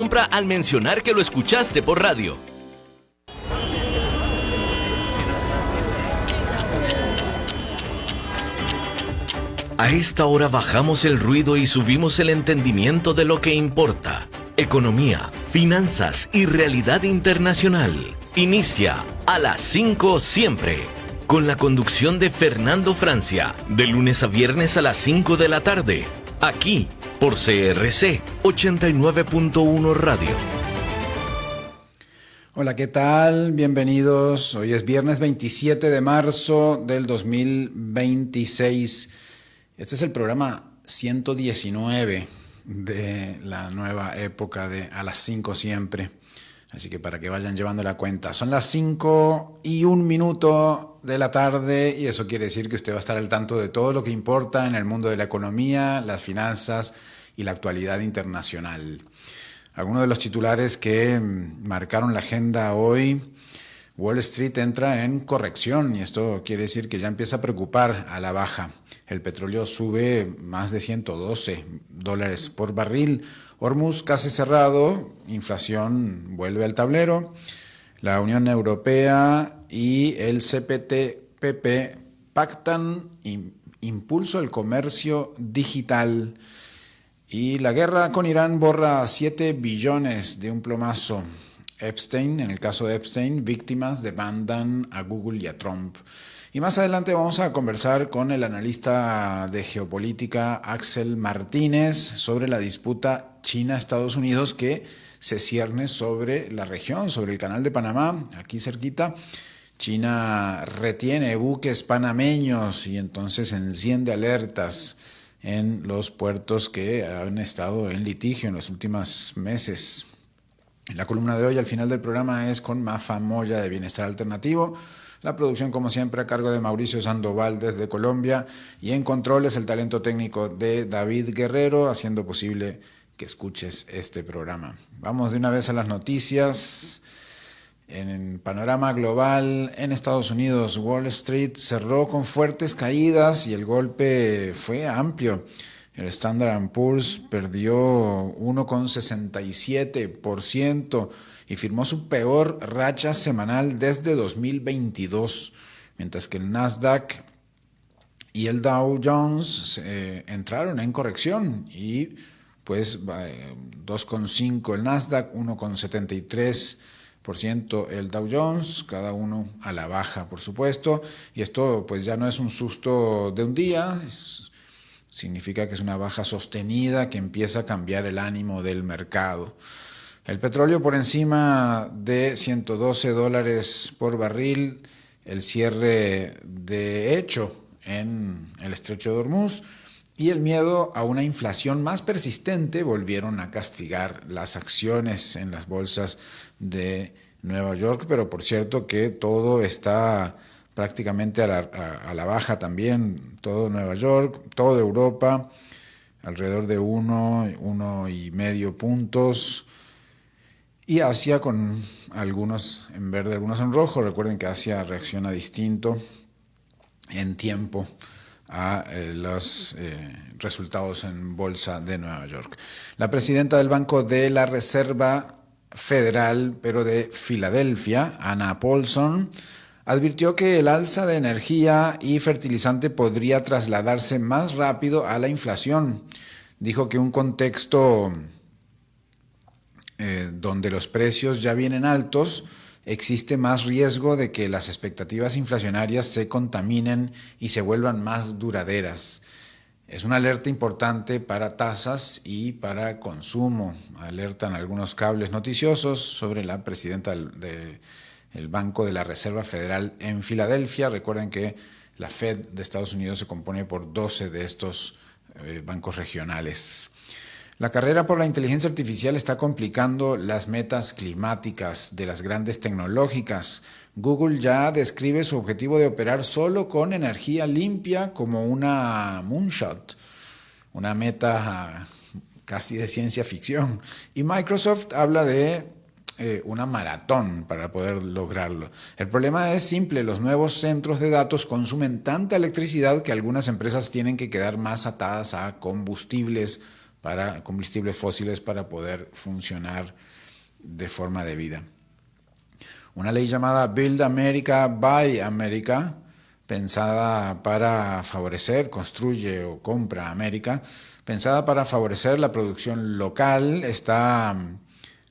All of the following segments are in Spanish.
compra al mencionar que lo escuchaste por radio. A esta hora bajamos el ruido y subimos el entendimiento de lo que importa. Economía, finanzas y realidad internacional. Inicia a las 5 siempre, con la conducción de Fernando Francia, de lunes a viernes a las 5 de la tarde, aquí por CRC 89.1 Radio. Hola, ¿qué tal? Bienvenidos. Hoy es viernes 27 de marzo del 2026. Este es el programa 119 de la nueva época de A las 5 siempre. Así que para que vayan llevando la cuenta. Son las 5:01 de la tarde y eso quiere decir que usted va a estar al tanto de todo lo que importa en el mundo de la economía, las finanzas y la actualidad internacional. Algunos de los titulares que marcaron la agenda hoy: Wall Street entra en corrección y esto quiere decir que ya empieza a preocupar a la baja. El petróleo sube más de $112 por barril. Hormuz casi cerrado, inflación vuelve al tablero. La Unión Europea y el CPTPP pactan impulso al comercio digital. Y la guerra con Irán borra 7 billones de un plumazo. Epstein, en el caso de Epstein, víctimas demandan a Google y a Trump. Y más adelante vamos a conversar con el analista de geopolítica Axel Martínez sobre la disputa China-Estados Unidos que se cierne sobre la región, sobre el Canal de Panamá, aquí cerquita. China retiene buques panameños y entonces enciende alertas en los puertos que han estado en litigio en los últimos meses. La columna de hoy al final del programa es con Mafa Moya de Bienestar Alternativo. La producción, como siempre, a cargo de Mauricio Sandoval desde Colombia. Y en controles, el talento técnico de David Guerrero, haciendo posible que escuches este programa. Vamos de una vez a las noticias. En panorama global, en Estados Unidos, Wall Street cerró con fuertes caídas y el golpe fue amplio. El Standard & Poor's perdió 1,67% y firmó su peor racha semanal desde 2022, mientras que el Nasdaq y el Dow Jones entraron en corrección y pues 2,5% el Nasdaq, 1,73% el Dow Jones, cada uno a la baja, por supuesto. Y esto pues ya no es un susto de un día, significa que es una baja sostenida que empieza a cambiar el ánimo del mercado. El petróleo por encima de $112 por barril, el cierre de hecho en el estrecho de Hormuz y el miedo a una inflación más persistente volvieron a castigar las acciones en las bolsas de Nueva York, pero por cierto que todo está prácticamente a la baja también, todo Nueva York, toda Europa, alrededor de 1,5 puntos. Y Asia con algunos en verde, algunos en rojo. Recuerden que Asia reacciona distinto en tiempo a los resultados en bolsa de Nueva York. La presidenta del Banco de la Reserva Federal, pero de Filadelfia, Anna Paulson, advirtió que el alza de energía y fertilizante podría trasladarse más rápido a la inflación. Dijo que un contexto donde los precios ya vienen altos, existe más riesgo de que las expectativas inflacionarias se contaminen y se vuelvan más duraderas. Es una alerta importante para tasas y para consumo. Alertan algunos cables noticiosos sobre la presidenta del Banco de la Reserva Federal en Filadelfia. Recuerden que la Fed de Estados Unidos se compone por 12 de estos bancos regionales. La carrera por la inteligencia artificial está complicando las metas climáticas de las grandes tecnológicas. Google ya describe su objetivo de operar solo con energía limpia como una moonshot, una meta casi de ciencia ficción. Y Microsoft habla de una maratón para poder lograrlo. El problema es simple: los nuevos centros de datos consumen tanta electricidad que algunas empresas tienen que quedar más atadas a combustibles para combustibles fósiles para poder funcionar de forma debida. Una ley llamada Build America, Buy America, pensada para favorecer, construye o compra América, pensada para favorecer la producción local, está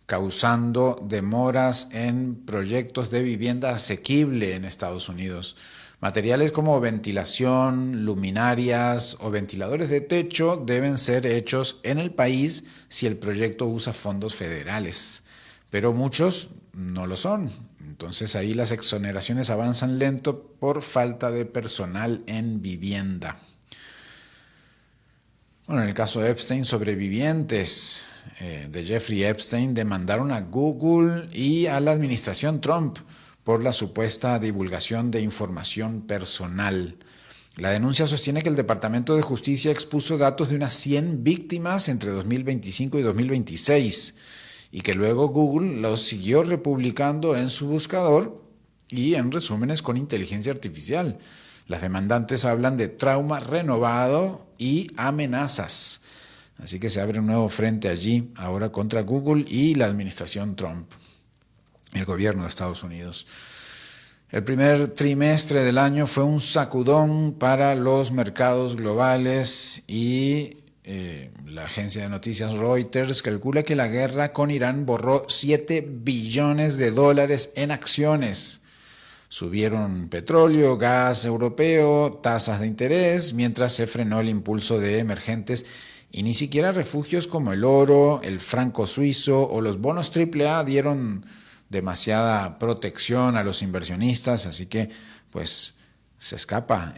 causando demoras en proyectos de vivienda asequible en Estados Unidos. Materiales como ventilación, luminarias o ventiladores de techo deben ser hechos en el país si el proyecto usa fondos federales, pero muchos no lo son. Entonces ahí las exoneraciones avanzan lento por falta de personal en vivienda. Bueno, en el caso de Epstein, sobrevivientes de Jeffrey Epstein demandaron a Google y a la administración Trump por la supuesta divulgación de información personal. La denuncia sostiene que el Departamento de Justicia expuso datos de unas 100 víctimas entre 2025 y 2026 y que luego Google los siguió republicando en su buscador y en resúmenes con inteligencia artificial. Las demandantes hablan de trauma renovado y amenazas. Así que se abre un nuevo frente allí, ahora contra Google y la administración Trump, el gobierno de Estados Unidos. El primer trimestre del año fue un sacudón para los mercados globales y la agencia de noticias Reuters calcula que la guerra con Irán borró $7 billones en acciones. Subieron petróleo, gas europeo, tasas de interés, mientras se frenó el impulso de emergentes y ni siquiera refugios como el oro, el franco suizo o los bonos AAA dieron demasiada protección a los inversionistas, así que pues se escapa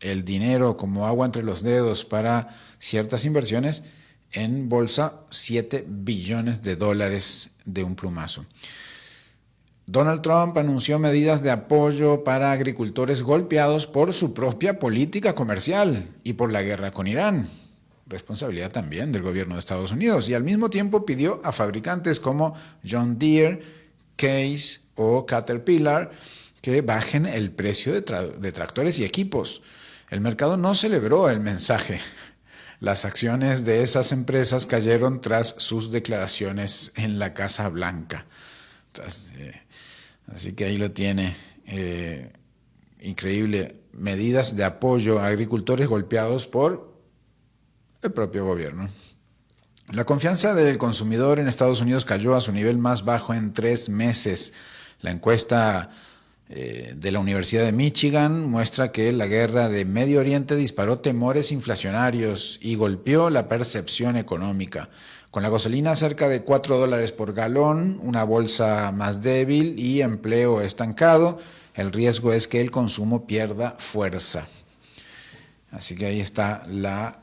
el dinero como agua entre los dedos para ciertas inversiones en bolsa, $7 billones de un plumazo. Donald Trump anunció medidas de apoyo para agricultores golpeados por su propia política comercial y por la guerra con Irán, responsabilidad también del gobierno de Estados Unidos, y al mismo tiempo pidió a fabricantes como John Deere, Case o Caterpillar que bajen el precio de tractores y equipos. El mercado no celebró el mensaje. Las acciones de esas empresas cayeron tras sus declaraciones en la Casa Blanca. Así que ahí lo tiene. Increíble. Medidas de apoyo a agricultores golpeados por el propio gobierno. La confianza del consumidor en Estados Unidos cayó a su nivel más bajo en 3 meses. La encuesta de la Universidad de Michigan muestra que la guerra de Medio Oriente disparó temores inflacionarios y golpeó la percepción económica. Con la gasolina cerca de $4 por galón, una bolsa más débil y empleo estancado, el riesgo es que el consumo pierda fuerza. Así que ahí está la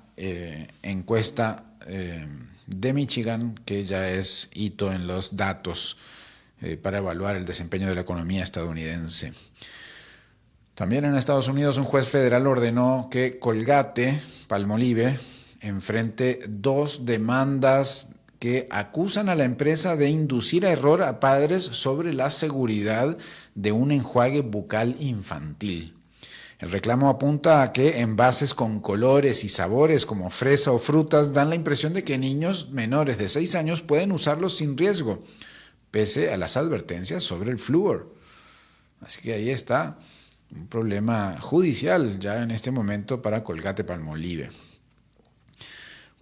encuesta de Michigan, que ya es hito en los datos para evaluar el desempeño de la economía estadounidense. También en Estados Unidos un juez federal ordenó que Colgate-Palmolive enfrente 2 demandas que acusan a la empresa de inducir a error a padres sobre la seguridad de un enjuague bucal infantil. El reclamo apunta a que envases con colores y sabores como fresa o frutas dan la impresión de que niños menores de 6 años pueden usarlos sin riesgo, pese a las advertencias sobre el flúor. Así que ahí está un problema judicial ya en este momento para Colgate-Palmolive.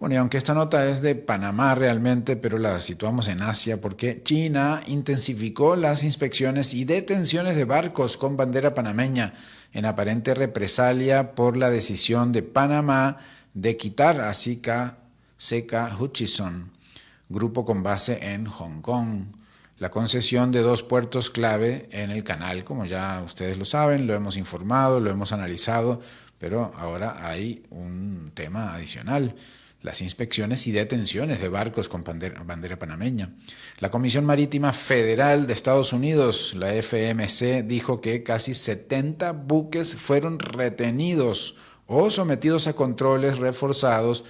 Bueno, y aunque esta nota es de Panamá realmente, pero la situamos en Asia porque China intensificó las inspecciones y detenciones de barcos con bandera panameña en aparente represalia por la decisión de Panamá de quitar a Seca Hutchison, grupo con base en Hong Kong. La concesión de 2 puertos clave en el canal, como ya ustedes lo saben, lo hemos informado, lo hemos analizado, pero ahora hay un tema adicional: las inspecciones y detenciones de barcos con bandera panameña. La Comisión Marítima Federal de Estados Unidos, la FMC, dijo que casi 70 buques fueron retenidos o sometidos a controles reforzados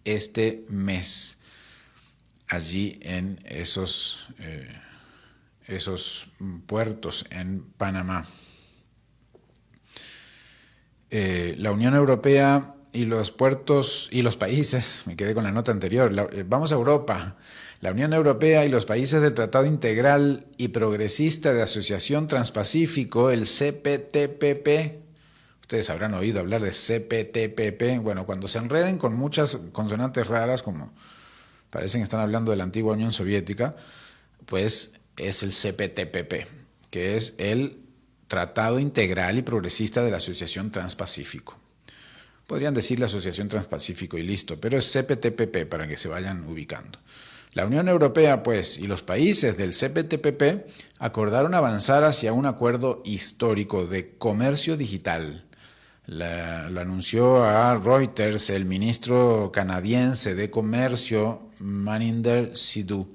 este mes, allí en esos puertos en Panamá. La Unión Europea y los puertos y los países, me quedé con la nota anterior, vamos a Europa. La Unión Europea y los países del Tratado Integral y Progresista de Asociación Transpacífico, el CPTPP, ustedes habrán oído hablar de CPTPP, bueno, cuando se enreden con muchas consonantes raras, como parecen que están hablando de la antigua Unión Soviética, pues es el CPTPP, que es el Tratado Integral y Progresista de la Asociación Transpacífico. Podrían decir la Asociación Transpacífico y listo, pero es CPTPP para que se vayan ubicando. La Unión Europea, pues, y los países del CPTPP acordaron avanzar hacia un acuerdo histórico de comercio digital. Lo anunció a Reuters el ministro canadiense de Comercio, Maninder Sidhu.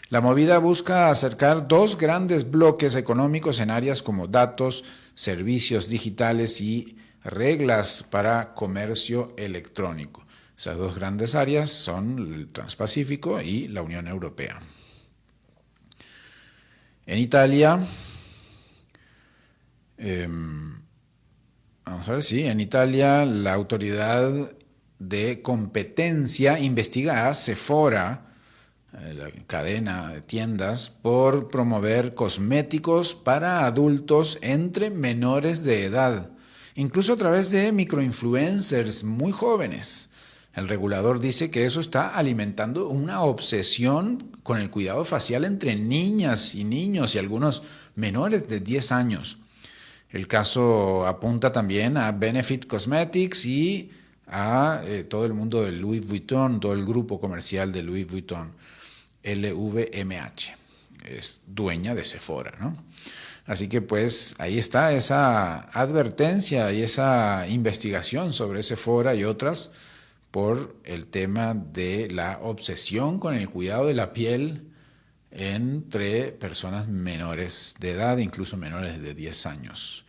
La movida busca acercar dos grandes bloques económicos en áreas como datos, servicios digitales y reglas para comercio electrónico. Esas dos grandes áreas son el Transpacífico y la Unión Europea. En Italia, en Italia la autoridad de competencia investiga a Sephora, la cadena de tiendas, por promover cosméticos para adultos entre menores de edad, incluso a través de microinfluencers muy jóvenes. El regulador dice que eso está alimentando una obsesión con el cuidado facial entre niñas y niños y algunos menores de 10 años. El caso apunta también a Benefit Cosmetics y a todo el mundo de Louis Vuitton, todo el grupo comercial de Louis Vuitton, LVMH, es dueña de Sephora, ¿no? Así que pues ahí está esa advertencia y esa investigación sobre Sephora y otras por el tema de la obsesión con el cuidado de la piel entre personas menores de edad, incluso menores de 10 años.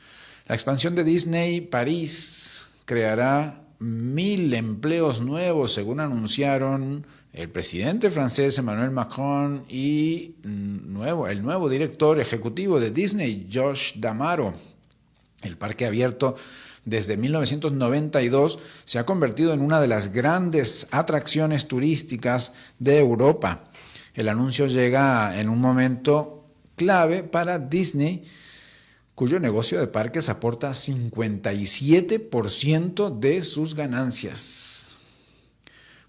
La expansión de Disney París creará 1.000 empleos nuevos, según anunciaron el presidente francés Emmanuel Macron y el nuevo director ejecutivo de Disney, Josh D'Amaro. El parque abierto desde 1992 se ha convertido en una de las grandes atracciones turísticas de Europa. El anuncio llega en un momento clave para Disney, cuyo negocio de parques aporta 57% de sus ganancias.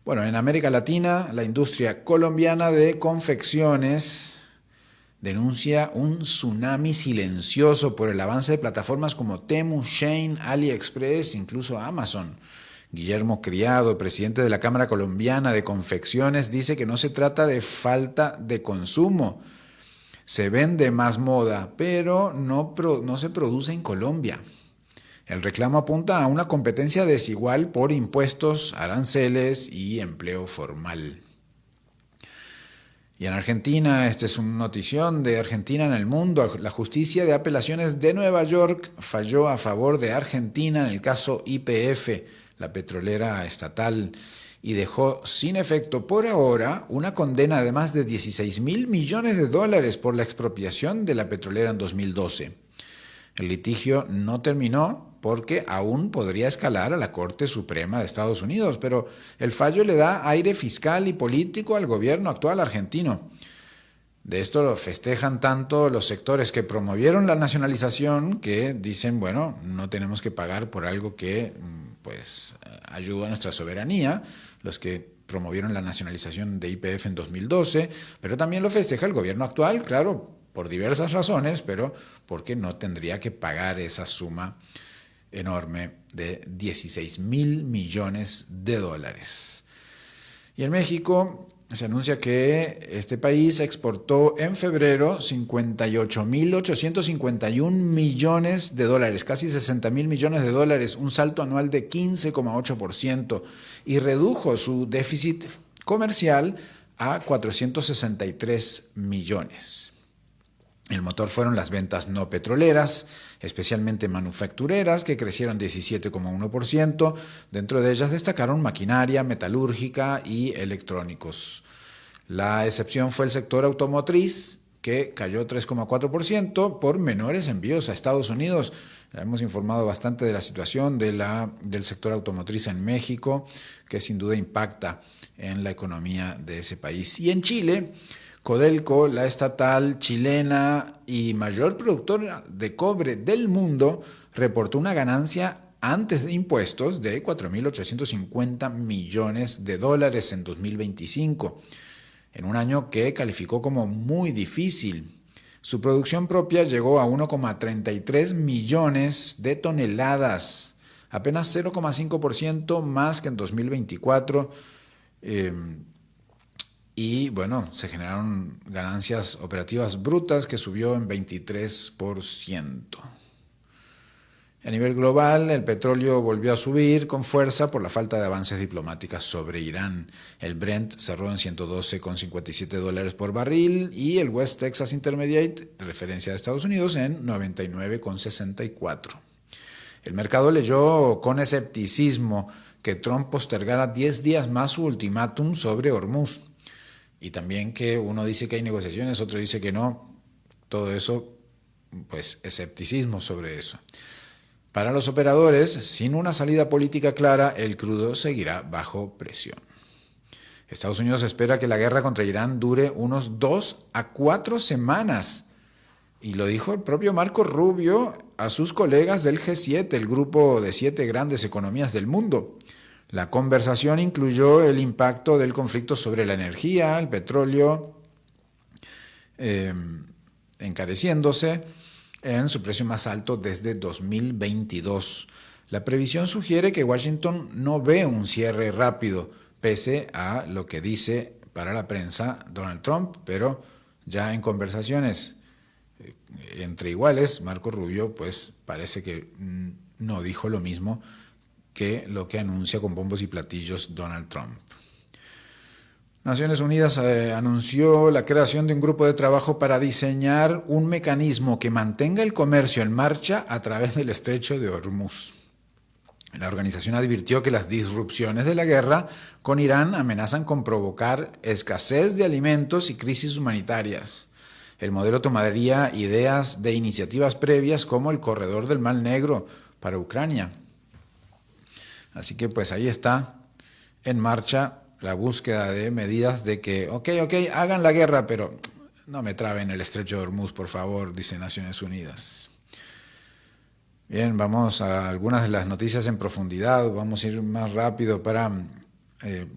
Bueno, en América Latina, la industria colombiana de confecciones denuncia un tsunami silencioso por el avance de plataformas como Temu, Shein, AliExpress, incluso Amazon. Guillermo Criado, presidente de la Cámara Colombiana de Confecciones, dice que no se trata de falta de consumo. Se vende más moda, pero no se produce en Colombia. El reclamo apunta a una competencia desigual por impuestos, aranceles y empleo formal. Y en Argentina, esta es una notición de Argentina en el mundo. La Justicia de Apelaciones de Nueva York falló a favor de Argentina en el caso YPF, la petrolera estatal, y dejó sin efecto por ahora una condena de más de $16.000 millones por la expropiación de la petrolera en 2012. El litigio no terminó porque aún podría escalar a la Corte Suprema de Estados Unidos, pero el fallo le da aire fiscal y político al gobierno actual argentino. De esto lo festejan tanto los sectores que promovieron la nacionalización, que dicen, bueno, no tenemos que pagar por algo que pues ayuda a nuestra soberanía, los que promovieron la nacionalización de YPF en 2012, pero también lo festeja el gobierno actual, claro, por diversas razones, pero porque no tendría que pagar esa suma enorme de $16.000 millones. Y en México se anuncia que este país exportó en febrero $58.851 millones, casi $60.000 millones, un salto anual de 15,8%, y redujo su déficit comercial a 463 millones. El motor fueron las ventas no petroleras, especialmente manufactureras, que crecieron 17,1%. Dentro de ellas destacaron maquinaria, metalúrgica y electrónicos. La excepción fue el sector automotriz, que cayó 3,4% por menores envíos a Estados Unidos. Hemos informado bastante de la situación del sector automotriz en México, que sin duda impacta en la economía de ese país. Y en Chile, Codelco, la estatal chilena y mayor productora de cobre del mundo, reportó una ganancia antes de impuestos de $4.850 millones en 2025, en un año que calificó como muy difícil. Su producción propia llegó a 1,33 millones de toneladas, apenas 0,5% más que en 2024. Y bueno, se generaron ganancias operativas brutas que subió en 23%. A nivel global, el petróleo volvió a subir con fuerza por la falta de avances diplomáticos sobre Irán. El Brent cerró en $112,57 por barril y el West Texas Intermediate, de referencia de Estados Unidos, en $99,64. El mercado leyó con escepticismo que Trump postergara 10 días más su ultimátum sobre Hormuz. Y también que uno dice que hay negociaciones, otro dice que no. Todo eso, pues escepticismo sobre eso. Para los operadores, sin una salida política clara, el crudo seguirá bajo presión. Estados Unidos espera que la guerra contra Irán dure unos 2 a 4 semanas. Y lo dijo el propio Marco Rubio a sus colegas del G7, el grupo de 7 grandes economías del mundo. La conversación incluyó el impacto del conflicto sobre la energía, el petróleo encareciéndose en su precio más alto desde 2022. La previsión sugiere que Washington no ve un cierre rápido, pese a lo que dice para la prensa Donald Trump, pero ya en conversaciones entre iguales, Marco Rubio pues parece que no dijo lo mismo que lo que anuncia con bombos y platillos Donald Trump. Naciones Unidas anunció la creación de un grupo de trabajo para diseñar un mecanismo que mantenga el comercio en marcha a través del estrecho de Hormuz. La organización advirtió que las disrupciones de la guerra con Irán amenazan con provocar escasez de alimentos y crisis humanitarias. El modelo tomaría ideas de iniciativas previas como el Corredor del Mar Negro para Ucrania. Así que pues ahí está en marcha la búsqueda de medidas de que, ok, hagan la guerra, pero no me traben el estrecho de Hormuz, por favor, dice Naciones Unidas. Bien, vamos a algunas de las noticias en profundidad, vamos a ir más rápido para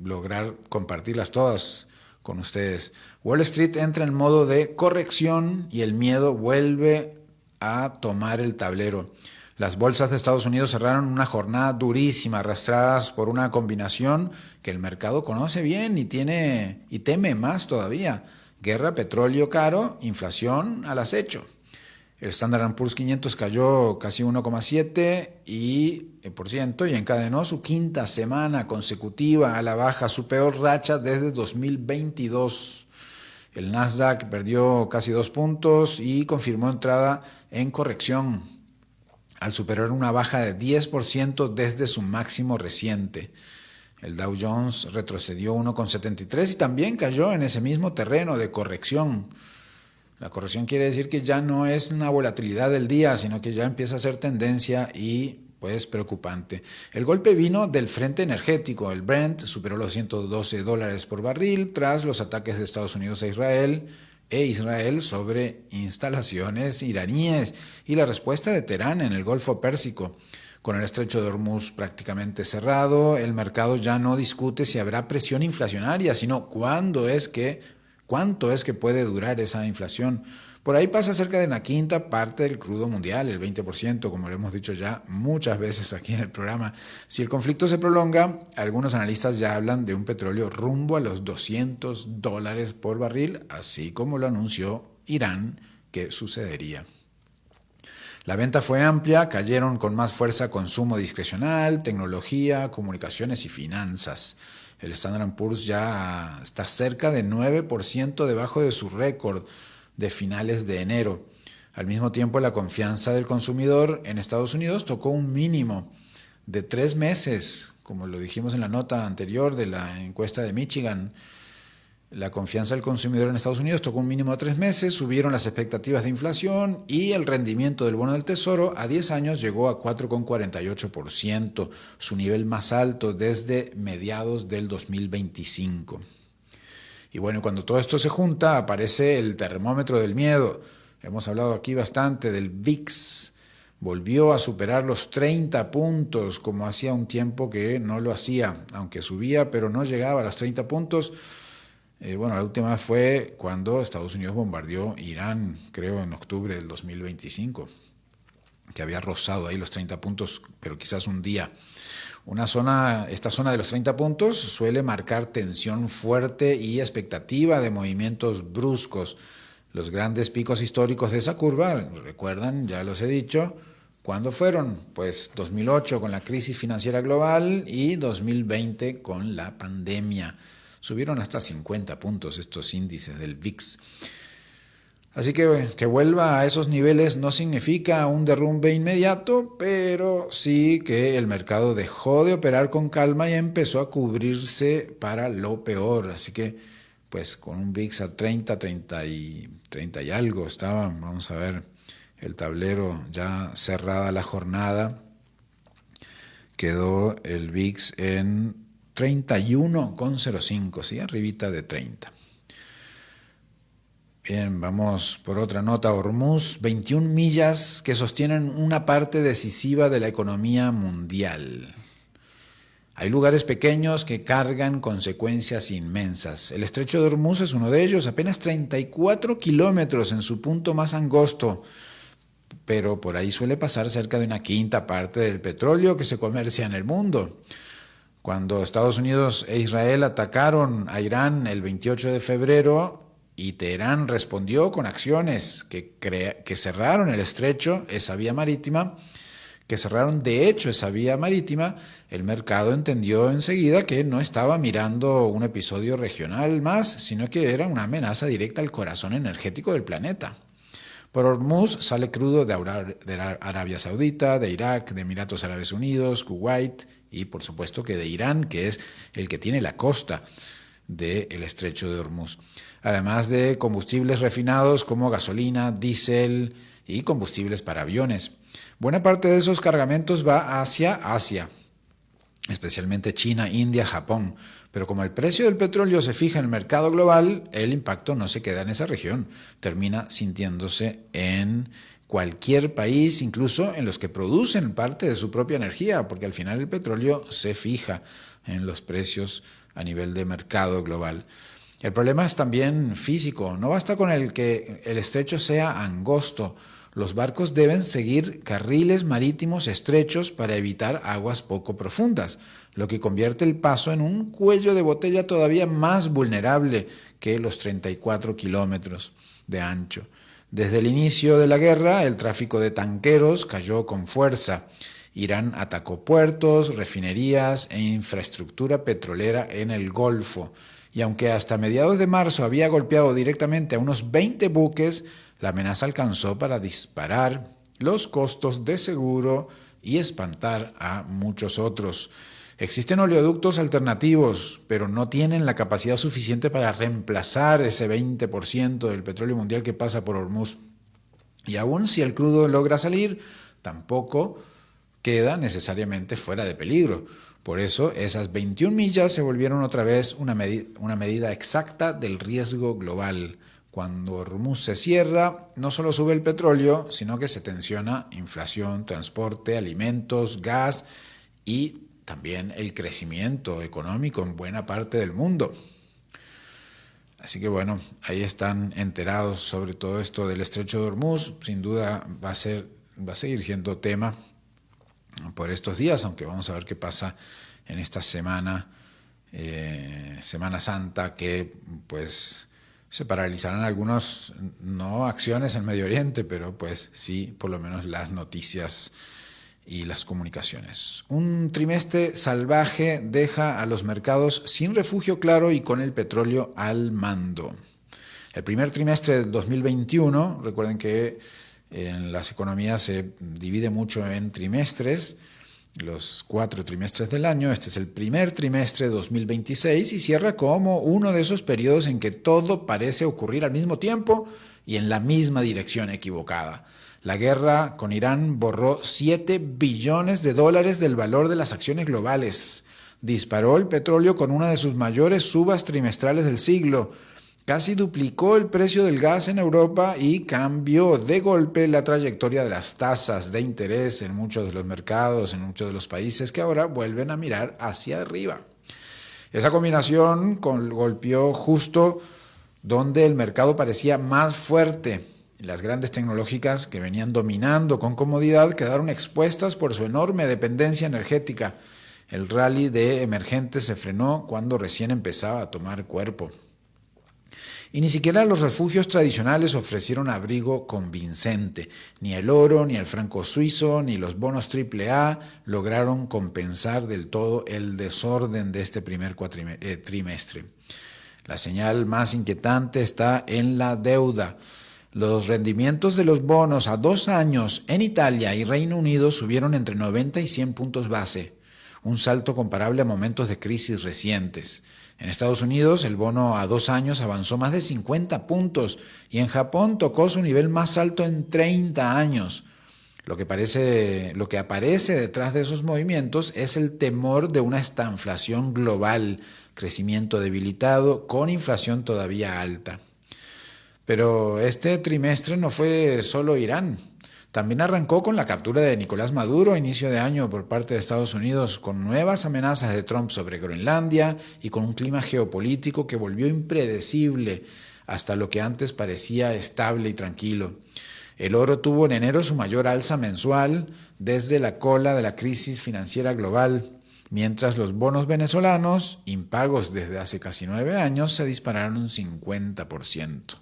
lograr compartirlas todas con ustedes. Wall Street entra en modo de corrección y el miedo vuelve a tomar el tablero. Las bolsas de Estados Unidos cerraron una jornada durísima, arrastradas por una combinación que el mercado conoce bien y teme más todavía. Guerra, petróleo caro, inflación al acecho. El Standard & Poor's 500 cayó casi 1,7% y encadenó su quinta semana consecutiva a la baja, su peor racha desde 2022. El Nasdaq perdió casi 2 puntos y confirmó entrada en corrección, al superar una baja de 10% desde su máximo reciente. El Dow Jones retrocedió 1,73 y también cayó en ese mismo terreno de corrección. La corrección quiere decir que ya no es una volatilidad del día, sino que ya empieza a ser tendencia y pues preocupante. El golpe vino del frente energético. El Brent superó los $112 por barril tras los ataques de Estados Unidos a Israel sobre instalaciones iraníes y la respuesta de Teherán en el Golfo Pérsico. Con el estrecho de Hormuz prácticamente cerrado, el mercado ya no discute si habrá presión inflacionaria, sino cuánto es que puede durar esa inflación. Por ahí pasa cerca de una quinta parte del crudo mundial, el 20%, como lo hemos dicho ya muchas veces aquí en el programa. Si el conflicto se prolonga, algunos analistas ya hablan de un petróleo rumbo a los $200 por barril, así como lo anunció Irán que sucedería. La venta fue amplia, cayeron con más fuerza consumo discrecional, tecnología, comunicaciones y finanzas. El Standard & Poor's ya está cerca de 9% debajo de su récord de finales de enero. Al mismo tiempo, la confianza del consumidor en Estados Unidos tocó un mínimo de 3 meses, como lo dijimos en la nota anterior de la encuesta de Michigan. La confianza del consumidor en Estados Unidos tocó un mínimo de 3 meses, subieron las expectativas de inflación y el rendimiento del bono del Tesoro a 10 años llegó a 4,48%, su nivel más alto desde mediados del 2025. Y bueno, cuando todo esto se junta, aparece el termómetro del miedo. Hemos hablado aquí bastante del VIX. Volvió a superar los 30 puntos, como hacía un tiempo que no lo hacía, aunque subía, pero no llegaba a los 30 puntos. Bueno, la última fue cuando Estados Unidos bombardeó Irán, creo en octubre del 2025, que había rozado ahí los 30 puntos, pero quizás un día. Esta zona de los 30 puntos suele marcar tensión fuerte y expectativa de movimientos bruscos. Los grandes picos históricos de esa curva, recuerdan, ya los he dicho, ¿cuándo fueron? Pues 2008 con la crisis financiera global y 2020 con la pandemia. Subieron hasta 50 puntos estos índices del VIX. Así que vuelva a esos niveles no significa un derrumbe inmediato, pero sí que el mercado dejó de operar con calma y empezó a cubrirse para lo peor. Así que, pues con un VIX a 30 y algo estaba, vamos a ver el tablero ya cerrada la jornada, quedó el VIX en 31,05, ¿sí? Arribita de 30. Bien, vamos por otra nota. Hormuz, 21 millas que sostienen una parte decisiva de la economía mundial. Hay lugares pequeños que cargan consecuencias inmensas. El estrecho de Hormuz es uno de ellos, apenas 34 kilómetros en su punto más angosto, pero por ahí suele pasar cerca de una quinta parte del petróleo que se comercia en el mundo. Cuando Estados Unidos e Israel atacaron a Irán el 28 de febrero y Teherán respondió con acciones que cerraron el estrecho, esa vía marítima, el mercado entendió enseguida que no estaba mirando un episodio regional más, sino que era una amenaza directa al corazón energético del planeta. Por Hormuz sale crudo de Arabia Saudita, de Irak, de Emiratos Árabes Unidos, Kuwait y por supuesto que de Irán, que es el que tiene la costa del estrecho de Hormuz. Además de combustibles refinados como gasolina, diésel y combustibles para aviones. Buena parte de esos cargamentos va hacia Asia, especialmente China, India, Japón. Pero como el precio del petróleo se fija en el mercado global, el impacto no se queda en esa región, termina sintiéndose en cualquier país, incluso en los que producen parte de su propia energía, porque al final el petróleo se fija en los precios a nivel de mercado global. El problema es también físico, no basta con el que el estrecho sea angosto. Los barcos deben seguir carriles marítimos estrechos para evitar aguas poco profundas, lo que convierte el paso en un cuello de botella todavía más vulnerable que los 34 kilómetros de ancho. Desde el inicio de la guerra, el tráfico de tanqueros cayó con fuerza. Irán atacó puertos, refinerías e infraestructura petrolera en el Golfo. Y aunque hasta mediados de marzo había golpeado directamente a unos 20 buques, la amenaza alcanzó para disparar los costos de seguro y espantar a muchos otros. Existen oleoductos alternativos, pero no tienen la capacidad suficiente para reemplazar ese 20% del petróleo mundial que pasa por Hormuz. Y aun si el crudo logra salir, tampoco queda necesariamente fuera de peligro. Por eso, esas 21 millas se volvieron otra vez una medida exacta del riesgo global. Cuando Hormuz se cierra, no solo sube el petróleo, sino que se tensiona inflación, transporte, alimentos, gas y también el crecimiento económico en buena parte del mundo. Así que bueno, ahí están enterados sobre todo esto del estrecho de Hormuz. Sin duda va a seguir siendo tema por estos días, aunque vamos a ver qué pasa en esta Semana Santa, que pues se paralizarán algunas no acciones en Medio Oriente, pero pues sí, por lo menos las noticias y las comunicaciones. Un trimestre salvaje deja a los mercados sin refugio claro y con el petróleo al mando. El primer trimestre del 2021, recuerden que en las economías se divide mucho en trimestres, los 4 trimestres del año. Este es el primer trimestre de 2026 y cierra como uno de esos periodos en que todo parece ocurrir al mismo tiempo y en la misma dirección equivocada. La guerra con Irán borró $7 billones del valor de las acciones globales. Disparó el petróleo con una de sus mayores subas trimestrales del siglo. Casi duplicó el precio del gas en Europa y cambió de golpe la trayectoria de las tasas de interés en muchos de los mercados, en muchos de los países que ahora vuelven a mirar hacia arriba. Esa combinación golpeó justo donde el mercado parecía más fuerte. Las grandes tecnológicas que venían dominando con comodidad quedaron expuestas por su enorme dependencia energética. El rally de emergentes se frenó cuando recién empezaba a tomar cuerpo. Y ni siquiera los refugios tradicionales ofrecieron abrigo convincente. Ni el oro, ni el franco suizo, ni los bonos AAA lograron compensar del todo el desorden de este primer trimestre. La señal más inquietante está en la deuda. Los rendimientos de los bonos a 2 años en Italia y Reino Unido subieron entre 90 y 100 puntos base, un salto comparable a momentos de crisis recientes. En Estados Unidos, el bono a 2 años avanzó más de 50 puntos y en Japón tocó su nivel más alto en 30 años. Lo que aparece detrás de esos movimientos es el temor de una estanflación global, crecimiento debilitado con inflación todavía alta. Pero este trimestre no fue solo Irán. También arrancó con la captura de Nicolás Maduro a inicio de año por parte de Estados Unidos, con nuevas amenazas de Trump sobre Groenlandia y con un clima geopolítico que volvió impredecible hasta lo que antes parecía estable y tranquilo. El oro tuvo en enero su mayor alza mensual desde la cola de la crisis financiera global, mientras los bonos venezolanos, impagos desde hace casi 9 años, se dispararon un 50%.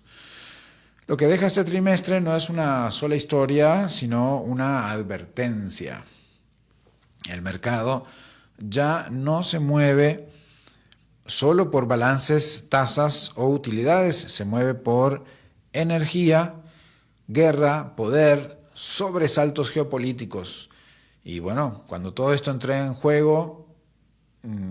Lo que deja este trimestre no es una sola historia, sino una advertencia. El mercado ya no se mueve solo por balances, tasas o utilidades, se mueve por energía, guerra, poder, sobresaltos geopolíticos. Y bueno, cuando todo esto entra en juego,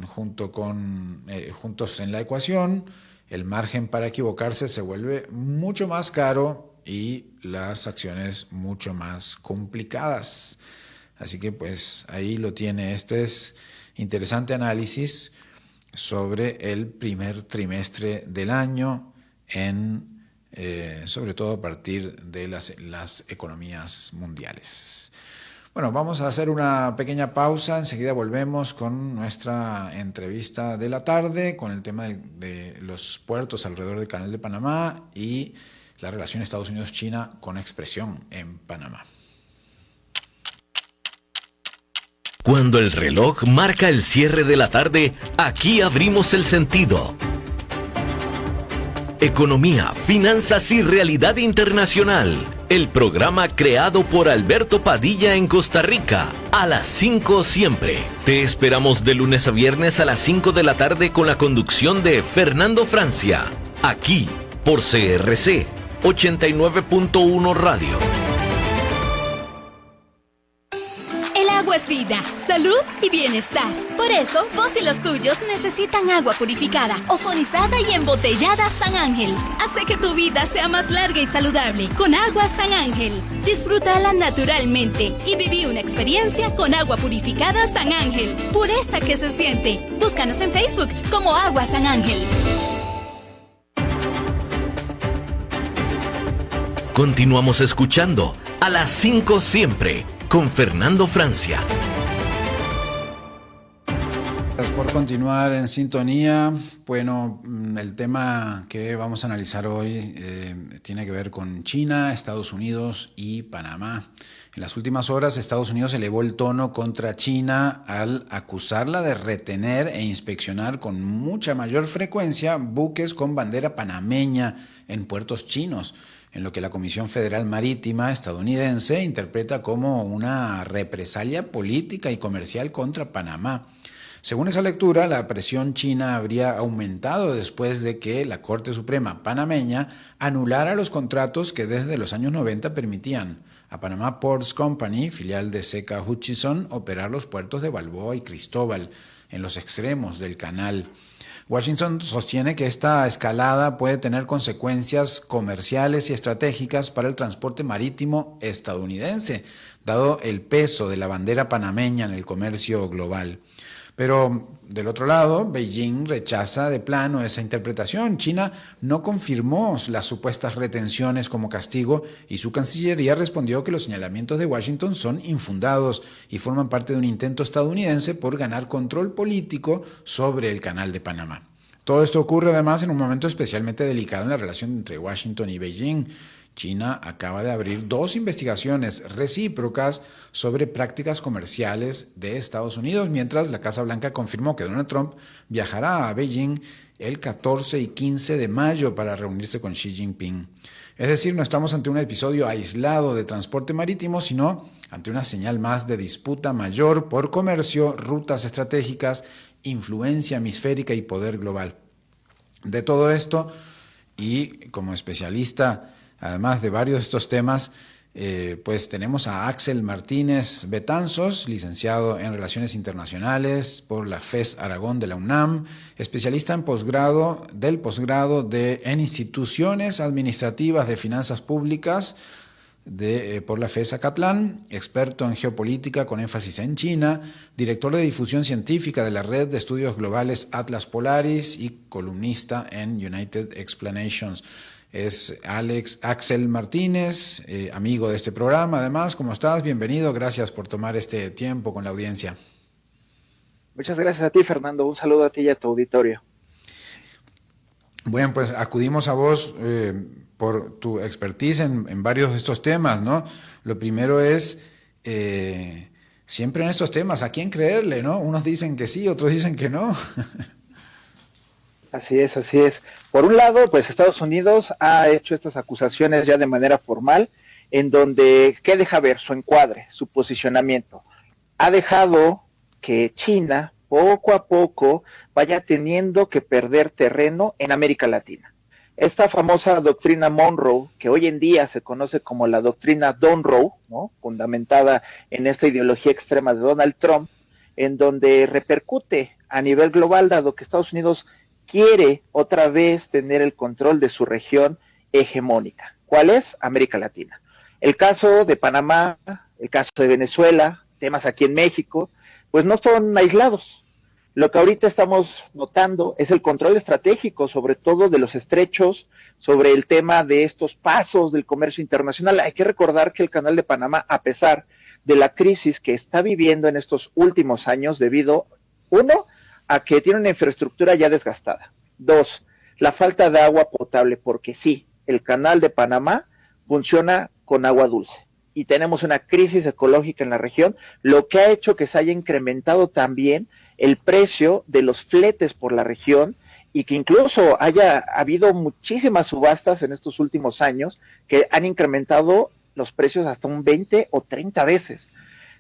juntos en la ecuación, el margen para equivocarse se vuelve mucho más caro y las acciones mucho más complicadas. Así que pues ahí lo tiene. Este es interesante análisis sobre el primer trimestre del año, sobre todo a partir de las economías mundiales. Bueno, vamos a hacer una pequeña pausa, enseguida volvemos con nuestra entrevista de la tarde, con el tema de los puertos alrededor del Canal de Panamá y la relación Estados Unidos-China con expresión en Panamá. Cuando el reloj marca el cierre de la tarde, aquí abrimos el sentido. Economía, finanzas y realidad internacional. El programa creado por Alberto Padilla en Costa Rica. A las 5 siempre. Te esperamos de lunes a viernes a las 5 de la tarde con la conducción de Fernando Francia. Aquí, por CRC 89.1 Radio. Agua es vida, salud y bienestar. Por eso, vos y los tuyos necesitan agua purificada, ozonizada y embotellada San Ángel. Hace que tu vida sea más larga y saludable con agua San Ángel. Disfrútala naturalmente y viví una experiencia con agua purificada San Ángel. Pureza que se siente. Búscanos en Facebook como Agua San Ángel. Continuamos escuchando a las 5 siempre con Fernando Francia. Gracias por continuar en sintonía. Bueno, el tema que vamos a analizar hoy tiene que ver con China, Estados Unidos y Panamá. En las últimas horas, Estados Unidos elevó el tono contra China al acusarla de retener e inspeccionar con mucha mayor frecuencia buques con bandera panameña en puertos chinos, en lo que la Comisión Federal Marítima estadounidense interpreta como una represalia política y comercial contra Panamá. Según esa lectura, la presión china habría aumentado después de que la Corte Suprema panameña anulara los contratos que desde los años 90 permitían a Panama Ports Company, filial de C.K. Hutchison, operar los puertos de Balboa y Cristóbal en los extremos del canal. Washington sostiene que esta escalada puede tener consecuencias comerciales y estratégicas para el transporte marítimo estadounidense, dado el peso de la bandera panameña en el comercio global. Pero, del otro lado, Beijing rechaza de plano esa interpretación. China no confirmó las supuestas retenciones como castigo y su Cancillería respondió que los señalamientos de Washington son infundados y forman parte de un intento estadounidense por ganar control político sobre el Canal de Panamá. Todo esto ocurre además en un momento especialmente delicado en la relación entre Washington y Beijing. China acaba de abrir 2 investigaciones recíprocas sobre prácticas comerciales de Estados Unidos, mientras la Casa Blanca confirmó que Donald Trump viajará a Beijing el 14 y 15 de mayo para reunirse con Xi Jinping. Es decir, no estamos ante un episodio aislado de transporte marítimo, sino ante una señal más de disputa mayor por comercio, rutas estratégicas, influencia hemisférica y poder global. De todo esto, y como especialista además de varios de estos temas, pues tenemos a Axel Martínez Betanzos, licenciado en Relaciones Internacionales por la FES Aragón de la UNAM, especialista en posgrado en Instituciones Administrativas de Finanzas Públicas por la FES Acatlán, experto en geopolítica con énfasis en China, director de difusión científica de la Red de Estudios Globales Atlas Polaris y columnista en United Explanations. Es Axel Martínez, amigo de este programa. Además, ¿cómo estás? Bienvenido, gracias por tomar este tiempo con la audiencia. Muchas gracias a ti, Fernando. Un saludo a ti y a tu auditorio. Bueno, pues acudimos a vos por tu expertise en varios de estos temas, ¿no? Lo primero es, siempre en estos temas, ¿a quién creerle, no? Unos dicen que sí, otros dicen que no. Así es, así es. Por un lado, pues Estados Unidos ha hecho estas acusaciones ya de manera formal, en donde, ¿qué deja ver? Su encuadre, su posicionamiento. Ha dejado que China, poco a poco, vaya teniendo que perder terreno en América Latina. Esta famosa doctrina Monroe, que hoy en día se conoce como la doctrina Donroe, ¿no? Fundamentada en esta ideología extrema de Donald Trump, en donde repercute a nivel global, dado que Estados Unidos quiere otra vez tener el control de su región hegemónica. ¿Cuál es? América Latina. El caso de Panamá, el caso de Venezuela, temas aquí en México, pues no son aislados. Lo que ahorita estamos notando es el control estratégico, sobre todo de los estrechos, sobre el tema de estos pasos del comercio internacional. Hay que recordar que el Canal de Panamá, a pesar de la crisis que está viviendo en estos últimos años, debido, uno, a que tiene una infraestructura ya desgastada. 2, la falta de agua potable, porque sí, el Canal de Panamá funciona con agua dulce y tenemos una crisis ecológica en la región, lo que ha hecho que se haya incrementado también el precio de los fletes por la región y que incluso haya habido muchísimas subastas en estos últimos años que han incrementado los precios hasta un 20 o 30 veces.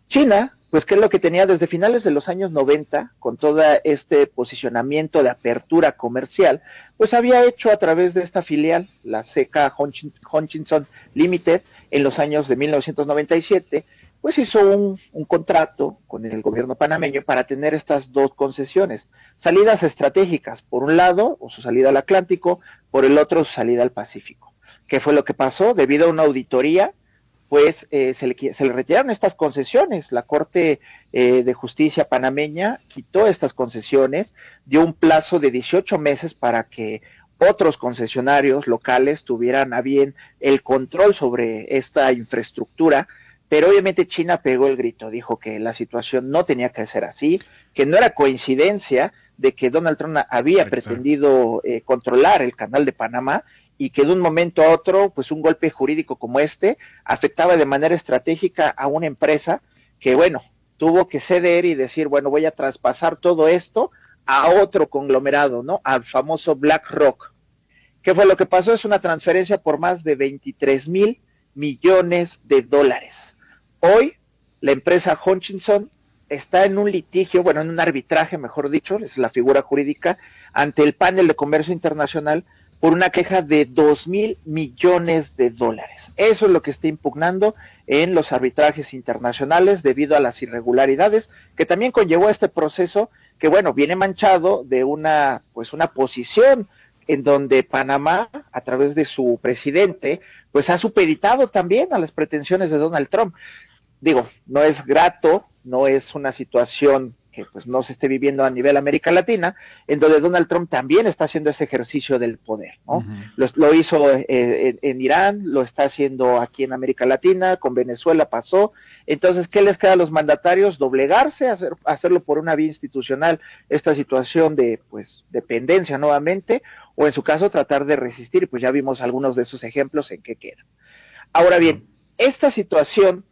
China, pues que es lo que tenía desde finales de los años 90, con todo este posicionamiento de apertura comercial, pues había hecho a través de esta filial, la C.K. Hutchison Limited, en los años de 1997, pues hizo un contrato con el gobierno panameño para tener estas 2 concesiones, salidas estratégicas, por un lado, o su salida al Atlántico, por el otro, su salida al Pacífico. ¿Qué fue lo que pasó? Debido a una auditoría, pues se le retiraron estas concesiones. La Corte de Justicia panameña quitó estas concesiones, dio un plazo de 18 meses para que otros concesionarios locales tuvieran a bien el control sobre esta infraestructura, pero obviamente China pegó el grito, dijo que la situación no tenía que ser así, que no era coincidencia de que Donald Trump había pretendido controlar el Canal de Panamá, y que de un momento a otro, pues un golpe jurídico como este afectaba de manera estratégica a una empresa que, bueno, tuvo que ceder y decir, bueno, voy a traspasar todo esto a otro conglomerado, ¿no? Al famoso BlackRock. ¿Qué fue lo que pasó? Es una transferencia por más de 23,000 millones de dólares. Hoy, la empresa Hutchison está en un litigio, bueno, en un arbitraje, mejor dicho, es la figura jurídica, ante el panel de comercio internacional por una queja de 2,000 millones de dólares. Eso es lo que está impugnando en los arbitrajes internacionales debido a las irregularidades que también conllevó este proceso que, bueno, viene manchado de una posición en donde Panamá, a través de su presidente, pues ha supeditado también a las pretensiones de Donald Trump. Digo, no es grato, no es una situación que pues no se esté viviendo a nivel América Latina, en donde Donald Trump también está haciendo ese ejercicio del poder, ¿no? Lo hizo en Irán, lo está haciendo aquí en América Latina, con Venezuela pasó. Entonces, ¿qué les queda a los mandatarios? Doblegarse, hacerlo por una vía institucional, esta situación de pues dependencia nuevamente, o en su caso tratar de resistir, pues ya vimos algunos de esos ejemplos en qué quedan. Ahora bien, esta situación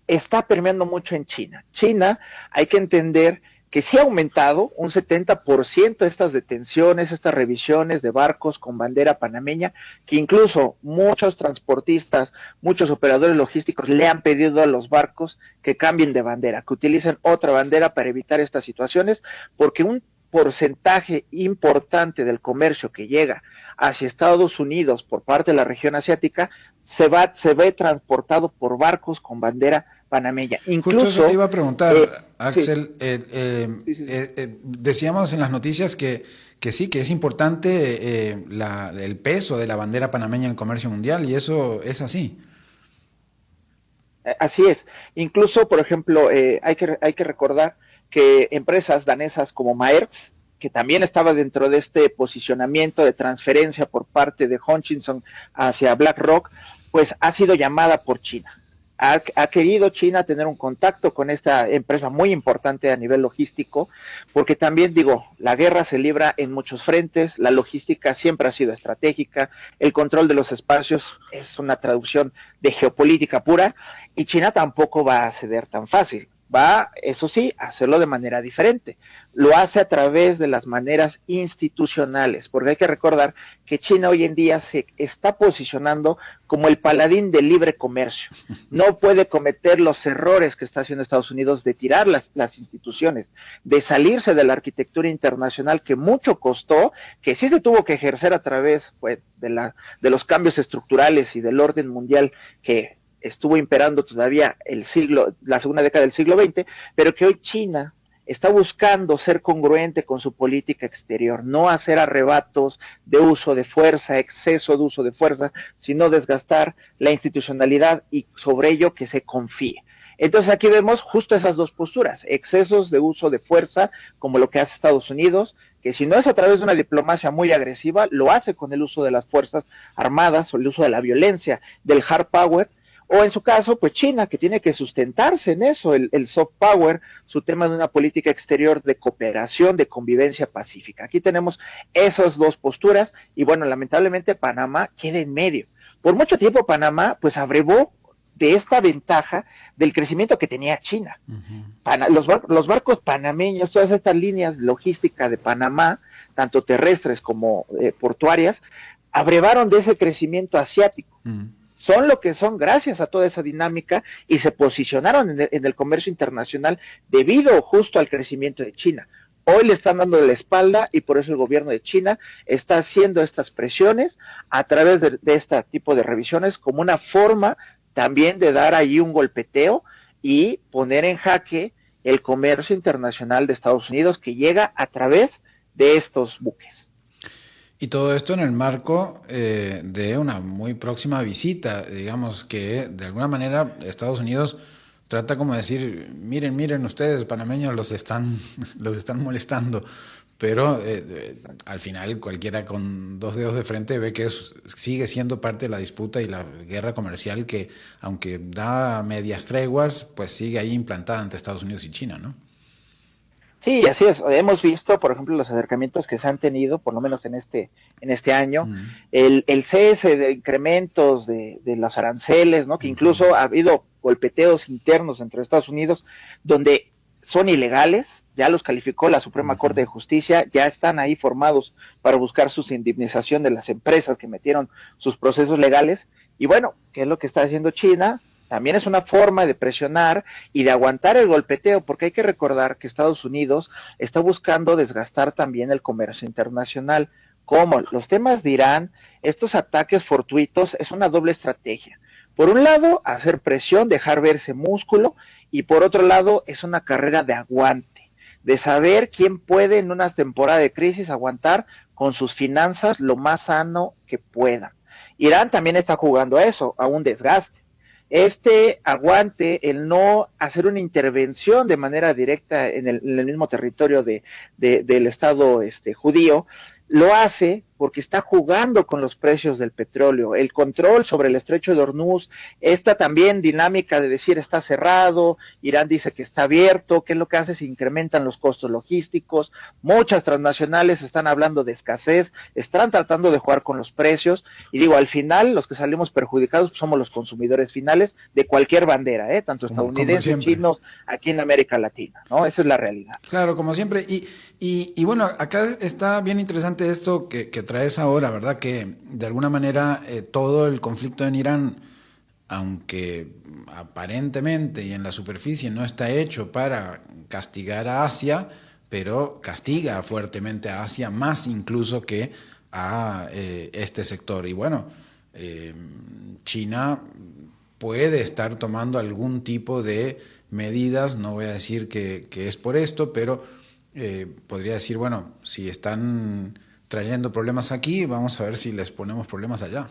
está permeando mucho en China. China, hay que entender que sí ha aumentado un 70% estas detenciones, estas revisiones de barcos con bandera panameña, que incluso muchos transportistas, muchos operadores logísticos le han pedido a los barcos que cambien de bandera, que utilicen otra bandera para evitar estas situaciones, porque un porcentaje importante del comercio que llega hacia Estados Unidos por parte de la región asiática se ve transportado por barcos con bandera panameña. Incluso, justo eso te iba a preguntar, Axel. Sí. Decíamos en las noticias que sí, que es importante el peso de la bandera panameña en el comercio mundial, y eso es así. Así es. Incluso, por ejemplo, hay que recordar que empresas danesas como Maersk, que también estaba dentro de este posicionamiento de transferencia por parte de Hutchison hacia BlackRock, pues ha sido llamada por China. Ha querido China tener un contacto con esta empresa muy importante a nivel logístico, porque también digo, la guerra se libra en muchos frentes, la logística siempre ha sido estratégica, el control de los espacios es una traducción de geopolítica pura, y China tampoco va a ceder tan fácil. Va, eso sí, a hacerlo de manera diferente. Lo hace a través de las maneras institucionales, porque hay que recordar que China hoy en día se está posicionando como el paladín del libre comercio. No puede cometer los errores que está haciendo Estados Unidos de tirar las instituciones, de salirse de la arquitectura internacional que mucho costó, que sí se tuvo que ejercer a través pues, de los cambios estructurales y del orden mundial que estuvo imperando todavía la segunda década del siglo XX, pero que hoy China está buscando ser congruente con su política exterior, no hacer arrebatos de uso de fuerza, exceso de uso de fuerza, sino desgastar la institucionalidad y sobre ello que se confíe. Entonces aquí vemos justo esas dos posturas, excesos de uso de fuerza, como lo que hace Estados Unidos, que si no es a través de una diplomacia muy agresiva, lo hace con el uso de las fuerzas armadas o el uso de la violencia, del hard power, o en su caso, pues China, que tiene que sustentarse en eso, el soft power, su tema de una política exterior de cooperación, de convivencia pacífica. Aquí tenemos esas dos posturas y bueno, lamentablemente Panamá queda en medio. Por mucho tiempo Panamá pues abrevó de esta ventaja del crecimiento que tenía China. Los barcos panameños, todas estas líneas logísticas de Panamá, tanto terrestres como portuarias, abrevaron de ese crecimiento asiático. Son lo que son gracias a toda esa dinámica y se posicionaron en el comercio internacional debido justo al crecimiento de China. Hoy le están dando la espalda y por eso el gobierno de China está haciendo estas presiones a través de este tipo de revisiones como una forma también de dar ahí un golpeteo y poner en jaque el comercio internacional de Estados Unidos que llega a través de estos buques. Y todo esto en el marco de una muy próxima visita, digamos que de alguna manera Estados Unidos trata como de decir, miren ustedes panameños los están molestando, pero al final cualquiera con dos dedos de frente ve que sigue siendo parte de la disputa y la guerra comercial que aunque da medias treguas, pues sigue ahí implantada entre Estados Unidos y China, ¿no? Sí, así es. Hemos visto, por ejemplo, los acercamientos que se han tenido, por lo menos en este año, el cese de incrementos de los aranceles, ¿no? Que incluso ha habido golpeteos internos entre Estados Unidos, donde son ilegales, ya los calificó la Suprema Corte de Justicia, ya están ahí formados para buscar su indemnización de las empresas que metieron sus procesos legales. Y bueno, ¿qué es lo que está haciendo China? también es una forma de presionar y de aguantar el golpeteo, porque hay que recordar que Estados Unidos está buscando desgastar también el comercio internacional. Como los temas de Irán, estos ataques fortuitos es una doble estrategia. Por un lado, hacer presión, dejar verse músculo, y por otro lado, es una carrera de aguante, de saber quién puede en una temporada de crisis aguantar con sus finanzas lo más sano que puedan. Irán también está jugando a eso, a un desgaste. Este aguante, el no hacer una intervención de manera directa en el mismo territorio del Estado judío, lo hace porque está jugando con los precios del petróleo, el control sobre el estrecho de Hormuz, esta también dinámica de decir está cerrado, Irán dice que está abierto, ¿qué es lo que hace? Se incrementan los costos logísticos, muchas transnacionales están hablando de escasez, están tratando de jugar con los precios, y digo, al final los que salimos perjudicados somos los consumidores finales de cualquier bandera, tanto estadounidenses, chinos, aquí en América Latina, ¿no? Esa es la realidad. Claro, como siempre, y bueno, acá está bien interesante esto que traes ahora, ¿verdad? Que de alguna manera todo el conflicto en Irán, aunque aparentemente y en la superficie no está hecho para castigar a Asia, pero castiga fuertemente a Asia, más incluso que a este sector. Y bueno, China puede estar tomando algún tipo de medidas, no voy a decir que es por esto, pero podría decir, bueno, si están trayendo problemas aquí, vamos a ver si les ponemos problemas allá.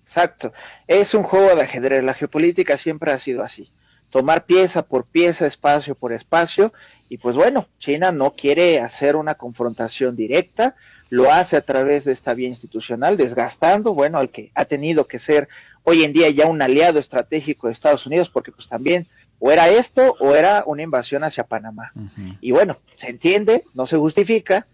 Exacto, es un juego de ajedrez, la geopolítica siempre ha sido así, tomar pieza por pieza, espacio por espacio, y pues bueno, China no quiere hacer una confrontación directa, lo hace a través de esta vía institucional, desgastando, bueno, al que ha tenido que ser hoy en día ya un aliado estratégico de Estados Unidos, porque pues también o era esto o era una invasión hacia Panamá. Uh-huh. Y bueno, se entiende, no se justifica,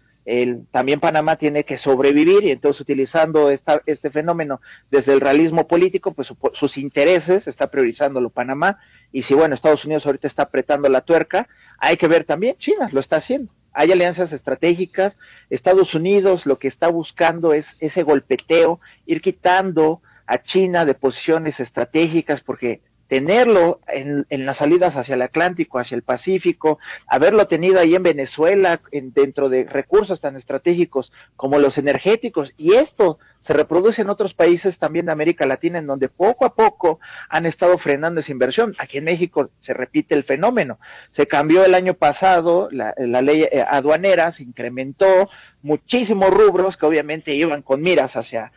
también Panamá tiene que sobrevivir, y entonces utilizando este fenómeno desde el realismo político, pues sus intereses está priorizándolo Panamá, y si bueno, Estados Unidos ahorita está apretando la tuerca, hay que ver también, China lo está haciendo. Hay alianzas estratégicas, Estados Unidos lo que está buscando es ese golpeteo, ir quitando a China de posiciones estratégicas, porque tenerlo en las salidas hacia el Atlántico, hacia el Pacífico, haberlo tenido ahí en Venezuela, dentro de recursos tan estratégicos como los energéticos, y esto se reproduce en otros países también de América Latina, en donde poco a poco han estado frenando esa inversión. Aquí en México se repite el fenómeno, se cambió el año pasado la ley aduanera, se incrementó muchísimos rubros que obviamente iban con miras hacia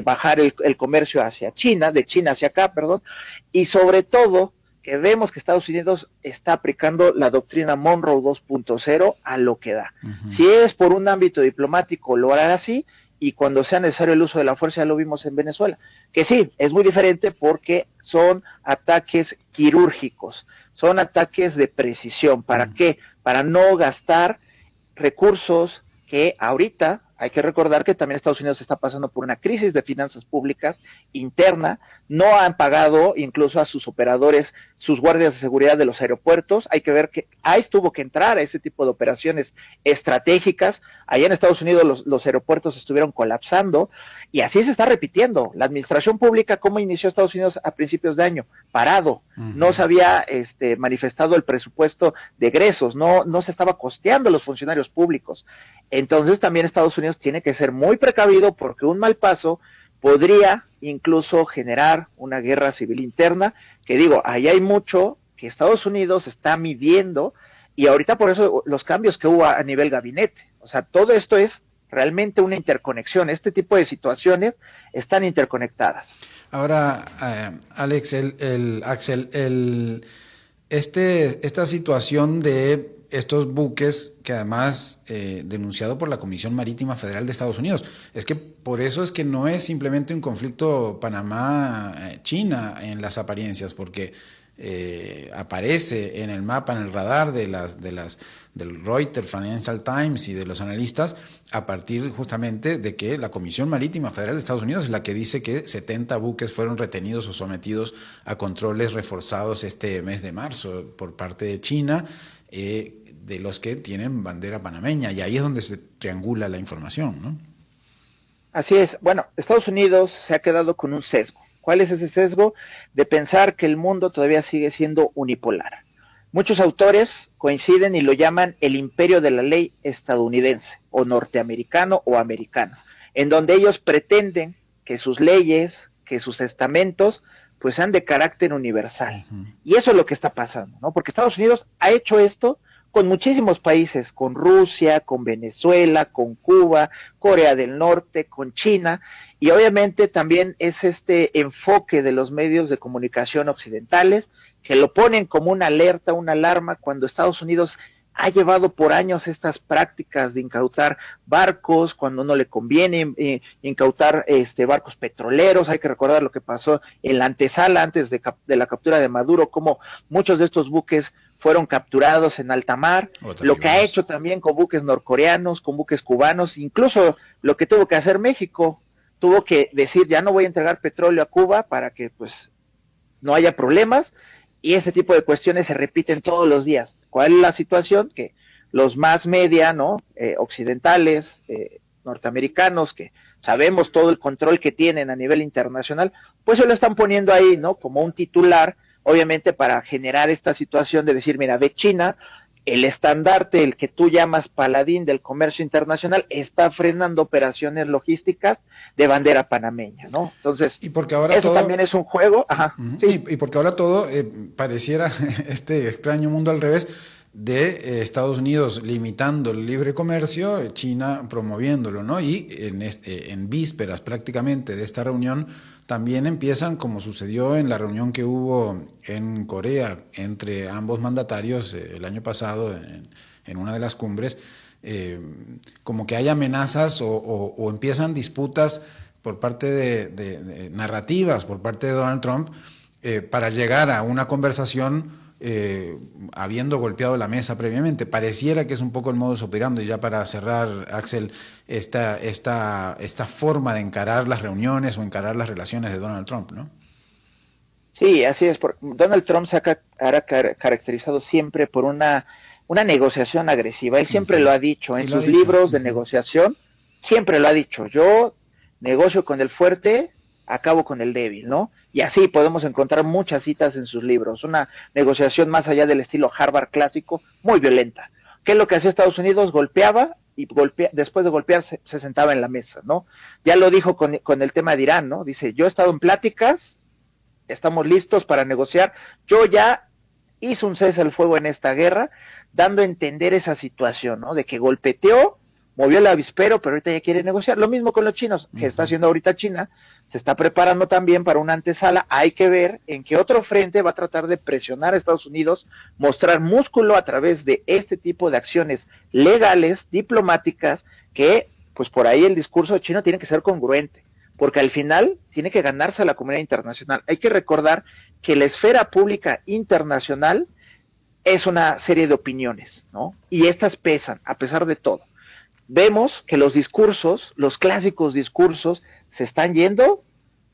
bajar el comercio hacia China, de China hacia acá, perdón, y sobre todo que vemos que Estados Unidos está aplicando la doctrina Monroe 2.0 a lo que da. Uh-huh. Si es por un ámbito diplomático, lo hará así, y cuando sea necesario el uso de la fuerza, ya lo vimos en Venezuela, que sí, es muy diferente porque son ataques quirúrgicos, son ataques de precisión. ¿Para uh-huh. qué? Para no gastar recursos que ahorita hay que recordar que también Estados Unidos está pasando por una crisis de finanzas públicas interna, no han pagado incluso a sus operadores, sus guardias de seguridad de los aeropuertos, hay que ver que ICE tuvo que entrar a ese tipo de operaciones estratégicas, allá en Estados Unidos los aeropuertos estuvieron colapsando, y así se está repitiendo. La administración pública, ¿cómo inició Estados Unidos a principios de año? Parado, uh-huh. No se había manifestado el presupuesto de egresos, no se estaba costeando los funcionarios públicos. Entonces también Estados Unidos tiene que ser muy precavido, porque un mal paso podría incluso generar una guerra civil interna, que digo, ahí hay mucho que Estados Unidos está midiendo, y ahorita por eso los cambios que hubo a nivel gabinete, o sea, todo esto es realmente una interconexión, este tipo de situaciones están interconectadas. Ahora, Alex, esta situación de estos buques, que además denunciado por la Comisión Marítima Federal de Estados Unidos, es que por eso es que no es simplemente un conflicto Panamá-China en las apariencias, porque aparece en el mapa, en el radar del Reuters, Financial Times y de los analistas, a partir justamente de que la Comisión Marítima Federal de Estados Unidos es la que dice que 70 buques fueron retenidos o sometidos a controles reforzados este mes de marzo por parte de China, de los que tienen bandera panameña, y ahí es donde se triangula la información, ¿no? Así es. Bueno, Estados Unidos se ha quedado con un sesgo. ¿Cuál es ese sesgo? De pensar que el mundo todavía sigue siendo unipolar. Muchos autores coinciden y lo llaman el imperio de la ley estadounidense, o norteamericano o americano, en donde ellos pretenden que sus leyes, que sus estamentos, pues sean de carácter universal. Y eso es lo que está pasando, ¿no? Porque Estados Unidos ha hecho esto con muchísimos países, con Rusia, con Venezuela, con Cuba, Corea del Norte, con China, y obviamente también es este enfoque de los medios de comunicación occidentales que lo ponen como una alerta, una alarma, cuando Estados Unidos ha llevado por años estas prácticas de incautar barcos cuando no le conviene, incautar barcos petroleros. Hay que recordar lo que pasó en la antesala antes de la captura de Maduro, como muchos de estos buques fueron capturados en alta mar, lo que ha hecho también con buques norcoreanos, con buques cubanos, incluso lo que tuvo que hacer México, tuvo que decir, ya no voy a entregar petróleo a Cuba para que pues no haya problemas, y ese tipo de cuestiones se repiten todos los días. ¿Cuál es la situación? Que los más media, ¿no? Occidentales, norteamericanos, que sabemos todo el control que tienen a nivel internacional, pues se lo están poniendo ahí, ¿no? Como un titular, obviamente para generar esta situación de decir, mira, ve China, el estandarte, el que tú llamas paladín del comercio internacional, está frenando operaciones logísticas de bandera panameña, ¿no? Entonces, y porque ahora eso todo, también es un juego. Ajá, sí. y porque ahora todo pareciera este extraño mundo al revés, de Estados Unidos limitando el libre comercio, China promoviéndolo, ¿no? Y en vísperas prácticamente de esta reunión también empiezan, como sucedió en la reunión que hubo en Corea entre ambos mandatarios el año pasado en una de las cumbres, como que hay amenazas o empiezan disputas por parte de narrativas por parte de Donald Trump para llegar a una conversación habiendo golpeado la mesa previamente. Pareciera que es un poco el modus operandi, ya para cerrar, Axel, esta forma de encarar las reuniones o encarar las relaciones de Donald Trump, ¿no? Sí, así es. Donald Trump se ha caracterizado siempre por una negociación agresiva. Él siempre lo ha dicho en sus libros de negociación, siempre lo ha dicho. Yo negocio con el fuerte, acabo con el débil, ¿no? Y así podemos encontrar muchas citas en sus libros, una negociación más allá del estilo Harvard clásico, muy violenta. ¿Qué es lo que hacía Estados Unidos? Golpeaba y después de golpear se sentaba en la mesa, ¿no? Ya lo dijo con el tema de Irán, ¿no? Dice, yo he estado en pláticas, estamos listos para negociar, yo ya hice un cese al fuego en esta guerra, dando a entender esa situación, ¿no? De que golpeteó, movió el avispero, pero ahorita ya quiere negociar. Lo mismo con los chinos, que está haciendo ahorita China, se está preparando también para una antesala. Hay que ver en qué otro frente va a tratar de presionar a Estados Unidos, mostrar músculo a través de este tipo de acciones legales, diplomáticas, que pues por ahí el discurso chino tiene que ser congruente, porque al final tiene que ganarse a la comunidad internacional. Hay que recordar que la esfera pública internacional es una serie de opiniones, ¿no? Y estas pesan, a pesar de todo. Vemos que los discursos, los clásicos discursos, se están yendo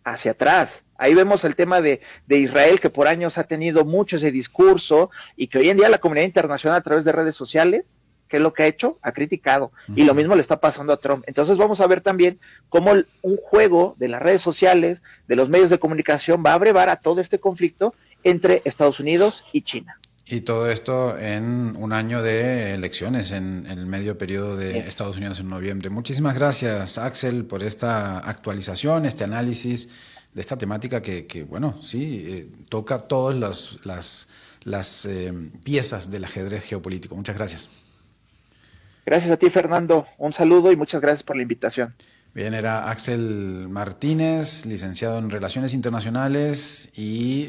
hacia atrás. Ahí vemos el tema de Israel, que por años ha tenido mucho ese discurso y que hoy en día la comunidad internacional a través de redes sociales, ¿qué es lo que ha hecho? Ha criticado. Y lo mismo le está pasando a Trump. Entonces vamos a ver también cómo un juego de las redes sociales, de los medios de comunicación, va a abrevar a todo este conflicto entre Estados Unidos y China. Y todo esto en un año de elecciones, en el medio periodo de Estados Unidos en noviembre. Muchísimas gracias, Axel, por esta actualización, este análisis de esta temática que bueno, sí, toca todas las piezas del ajedrez geopolítico. Muchas gracias. Gracias a ti, Fernando. Un saludo y muchas gracias por la invitación. Bien, era Axel Martínez, licenciado en Relaciones Internacionales y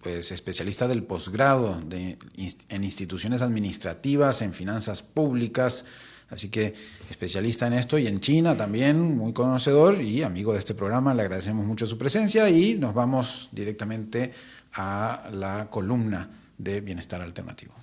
pues especialista del posgrado en instituciones administrativas, en finanzas públicas, así que especialista en esto y en China también, muy conocedor y amigo de este programa. Le agradecemos mucho su presencia y nos vamos directamente a la columna de Bienestar Alternativo.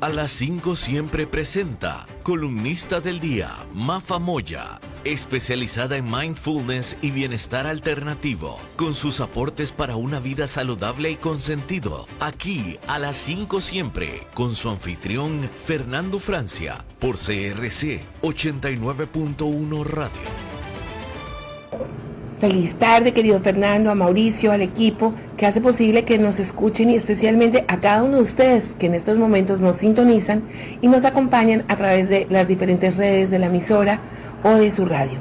A las 5 siempre presenta Columnista del Día, Mafa Moya. especializada en mindfulness y bienestar alternativo, con sus aportes para una vida saludable y con sentido. Aquí a las 5 siempre, con su anfitrión Fernando Francia, por CRC 89.1 Radio. Feliz tarde, querido Fernando, a Mauricio, al equipo que hace posible que nos escuchen y especialmente a cada uno de ustedes que en estos momentos nos sintonizan y nos acompañan a través de las diferentes redes de la emisora o de su radio.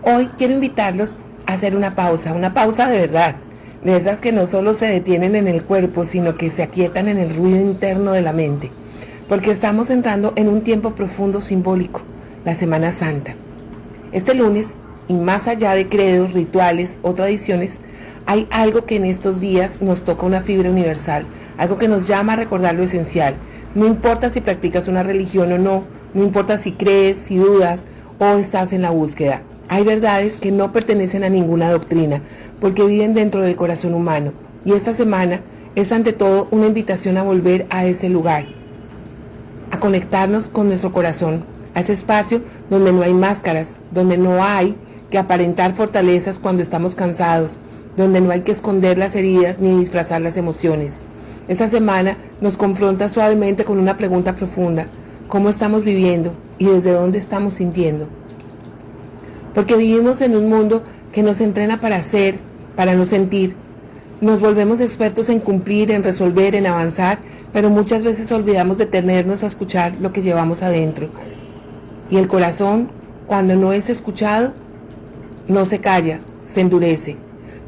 Hoy quiero invitarlos a hacer una pausa de verdad, de esas que no solo se detienen en el cuerpo, sino que se aquietan en el ruido interno de la mente, porque estamos entrando en un tiempo profundo simbólico, la Semana Santa. Este lunes, y más allá de credos, rituales o tradiciones, hay algo que en estos días nos toca una fibra universal, algo que nos llama a recordar lo esencial. No importa si practicas una religión o no, no importa si crees, si dudas o estás en la búsqueda. Hay verdades que no pertenecen a ninguna doctrina, porque viven dentro del corazón humano. Y esta semana es ante todo una invitación a volver a ese lugar, a conectarnos con nuestro corazón, a ese espacio donde no hay máscaras, donde no hay que aparentar fortalezas cuando estamos cansados, donde no hay que esconder las heridas ni disfrazar las emociones. Esta semana nos confronta suavemente con una pregunta profunda: ¿cómo estamos viviendo y desde dónde estamos sintiendo? Porque vivimos en un mundo que nos entrena para hacer, para no sentir. Nos volvemos expertos en cumplir, en resolver, en avanzar, pero muchas veces olvidamos detenernos a escuchar lo que llevamos adentro. Y el corazón, cuando no es escuchado, no se calla, se endurece.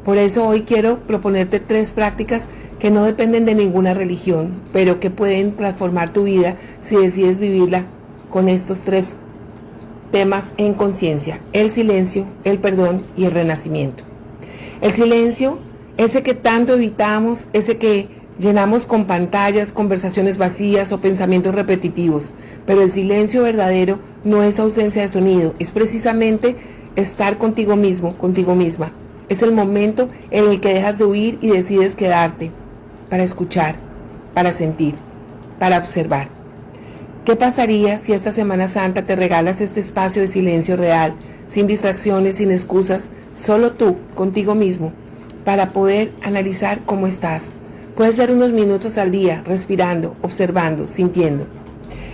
Por eso hoy quiero proponerte 3 prácticas que no dependen de ninguna religión, pero que pueden transformar tu vida si decides vivirla con estos 3 temas en conciencia: el silencio, el perdón y el renacimiento. El silencio, ese que tanto evitamos, ese que llenamos con pantallas, conversaciones vacías o pensamientos repetitivos. Pero el silencio verdadero no es ausencia de sonido, es precisamente estar contigo mismo, contigo misma. Es el momento en el que dejas de huir y decides quedarte para escuchar, para sentir, para observar. ¿Qué pasaría si esta Semana Santa te regalas este espacio de silencio real, sin distracciones, sin excusas, solo tú, contigo mismo, para poder analizar cómo estás? Puede ser unos minutos al día, respirando, observando, sintiendo.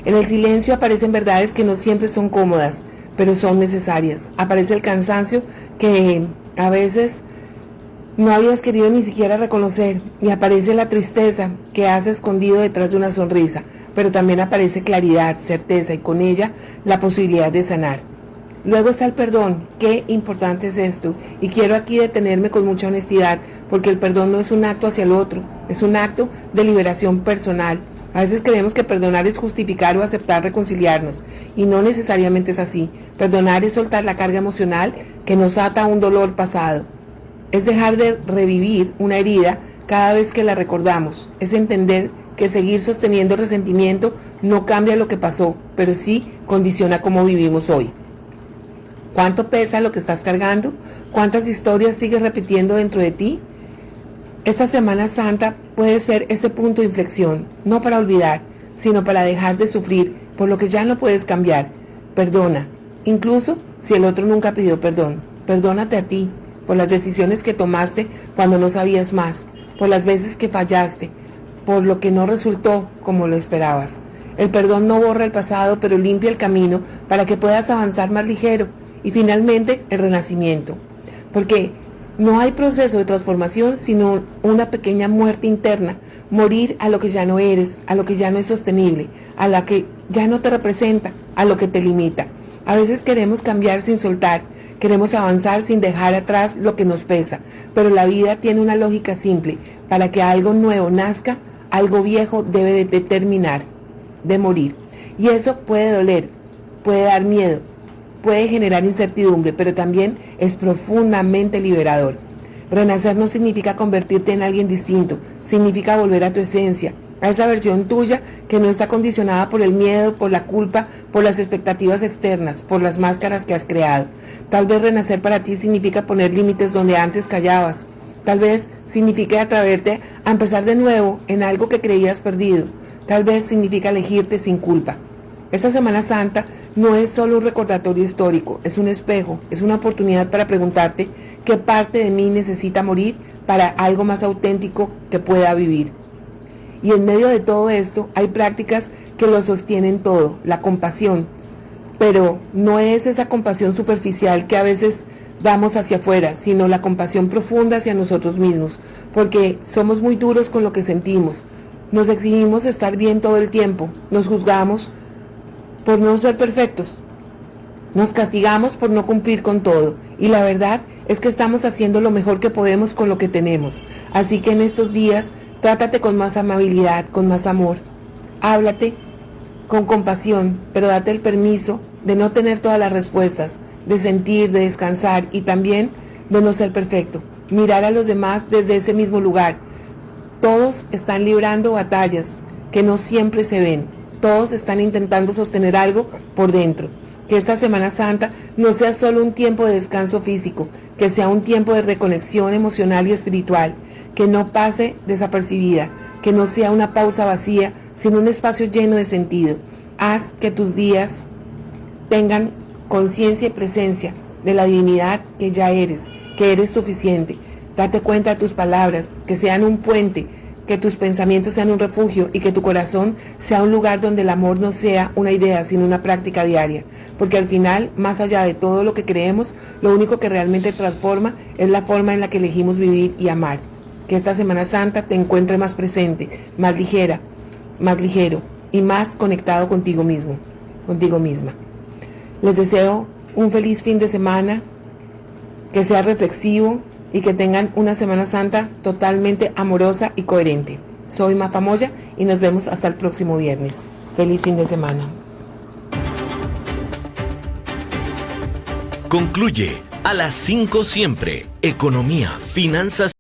En el silencio aparecen verdades que no siempre son cómodas, pero son necesarias. Aparece el cansancio que a veces no habías querido ni siquiera reconocer, y aparece la tristeza que has escondido detrás de una sonrisa, pero también aparece claridad, certeza y con ella la posibilidad de sanar. Luego está el perdón. Qué importante es esto, y quiero aquí detenerme con mucha honestidad, porque el perdón no es un acto hacia el otro, es un acto de liberación personal. A veces creemos que perdonar es justificar o aceptar reconciliarnos, y no necesariamente es así. Perdonar es soltar la carga emocional que nos ata a un dolor pasado. Es dejar de revivir una herida cada vez que la recordamos. Es entender que seguir sosteniendo resentimiento no cambia lo que pasó, pero sí condiciona cómo vivimos hoy. ¿Cuánto pesa lo que estás cargando? ¿Cuántas historias sigues repitiendo dentro de ti? Esta Semana Santa puede ser ese punto de inflexión, no para olvidar, sino para dejar de sufrir por lo que ya no puedes cambiar. Perdona, incluso si el otro nunca pidió perdón. Perdónate a ti por las decisiones que tomaste cuando no sabías más, por las veces que fallaste, por lo que no resultó como lo esperabas. El perdón no borra el pasado, pero limpia el camino para que puedas avanzar más ligero. Y finalmente, el renacimiento. Porque no hay proceso de transformación sino una pequeña muerte interna, morir a lo que ya no eres, a lo que ya no es sostenible, a lo que ya no te representa, a lo que te limita. A veces queremos cambiar sin soltar, queremos avanzar sin dejar atrás lo que nos pesa, pero la vida tiene una lógica simple: para que algo nuevo nazca, algo viejo debe de terminar, de morir. Y eso puede doler, puede dar miedo, puede generar incertidumbre, pero también es profundamente liberador. Renacer no significa convertirte en alguien distinto, significa volver a tu esencia, a esa versión tuya que no está condicionada por el miedo, por la culpa, por las expectativas externas, por las máscaras que has creado. Tal vez renacer para ti significa poner límites donde antes callabas. Tal vez significa atreverte a empezar de nuevo en algo que creías perdido. Tal vez significa elegirte sin culpa. Esta Semana Santa no es solo un recordatorio histórico, es un espejo, es una oportunidad para preguntarte qué parte de mí necesita morir para algo más auténtico que pueda vivir. Y en medio de todo esto hay prácticas que lo sostienen todo, la compasión, pero no es esa compasión superficial que a veces damos hacia afuera, sino la compasión profunda hacia nosotros mismos, porque somos muy duros con lo que sentimos, nos exigimos estar bien todo el tiempo, nos juzgamos por no ser perfectos, nos castigamos por no cumplir con todo, y la verdad es que estamos haciendo lo mejor que podemos con lo que tenemos. Así que en estos días trátate con más amabilidad, con más amor, háblate con compasión, pero date el permiso de no tener todas las respuestas, de sentir, de descansar y también de no ser perfecto, mirar a los demás desde ese mismo lugar. Todos están librando batallas que no siempre se ven, todos están intentando sostener algo por dentro. Que esta Semana Santa no sea solo un tiempo de descanso físico, que sea un tiempo de reconexión emocional y espiritual, que no pase desapercibida, que no sea una pausa vacía, sino un espacio lleno de sentido. Haz que tus días tengan conciencia y presencia de la divinidad que ya eres, que eres suficiente. Date cuenta de tus palabras, que sean un puente, que tus pensamientos sean un refugio y que tu corazón sea un lugar donde el amor no sea una idea, sino una práctica diaria. Porque al final, más allá de todo lo que creemos, lo único que realmente transforma es la forma en la que elegimos vivir y amar. Que esta Semana Santa te encuentre más presente, más ligera, más ligero y más conectado contigo mismo, contigo misma. Les deseo un feliz fin de semana, que sea reflexivo y que tengan una Semana Santa totalmente amorosa y coherente. Soy Mafa Moya y nos vemos hasta el próximo viernes. Feliz fin de semana. Concluye a las 5 siempre. Economía, finanzas